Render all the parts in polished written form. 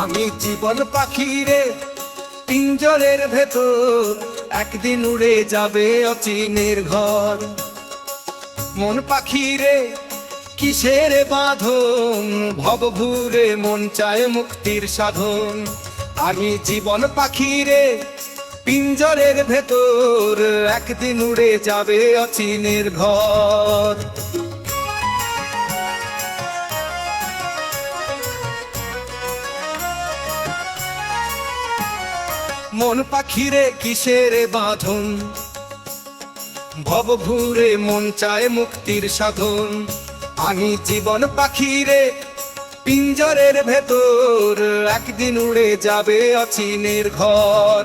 আমি জীবন পাখি রে পিঞ্জরের ভেতর, একদিন উড়ে যাবে অচিনের ঘর। মন পাখি রে কিসের বাঁধন, ভব ঘুরে মন চায় মুক্তির সাধন। আমি জীবন পাখি রে পিঞ্জরের ভেতর, একদিন উড়ে যাবে অচিনের ঘর। মন পাখিরে কিসের বাঁধন, ভব ঘুরে মন চায় মুক্তির সাধন। আমি জীবন পাখিরে পিঞ্জরের ভেতর, একদিন উড়ে যাবে অচিনের ঘর।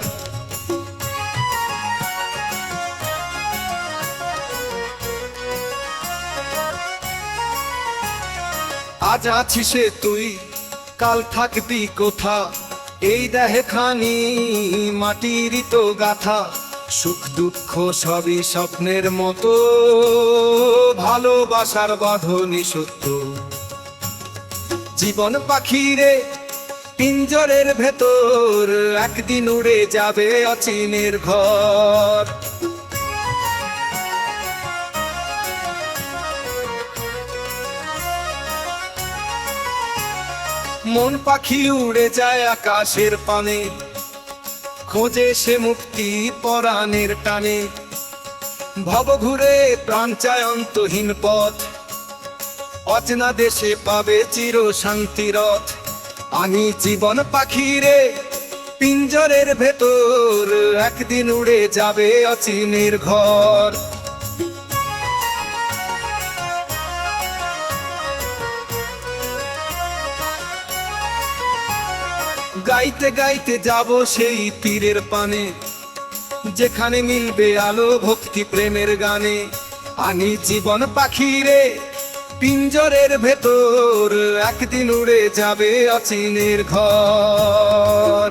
আজ আছিস তুই, কাল থাকবি কোথা, এই দেহে খানি মাটির তো গাথা। সুখ দুঃখ সবই স্বপ্নের মতো, ভালোবাসার বাঁধনই সত্য। জীবন পাখি রে পিঞ্জরের ভেতর, একদিন উড়ে যাবে অচিনের ঘর। মন পাখি উড়ে যায় আকাশের পানে, খোঁজে সে মুক্তি পরাণের টানে। ভব ঘুরে প্রাণ চায় অন্তহীন পথ, অচেনা দেশে পাবে চির শান্তি রথ। আমি জীবন পাখি রে পিঞ্জরের ভেতর, একদিন উড়ে যাবে অচিনের ঘর। গাইতে গাইতে যাব সেই তীরের পানে, যেখানে মিলবে আলো ভক্তি প্রেমের গানে। আমি জীবন পাখি রে পিঞ্জরের ভেতর, একদিন উড়ে যাবে অচিনের ঘর।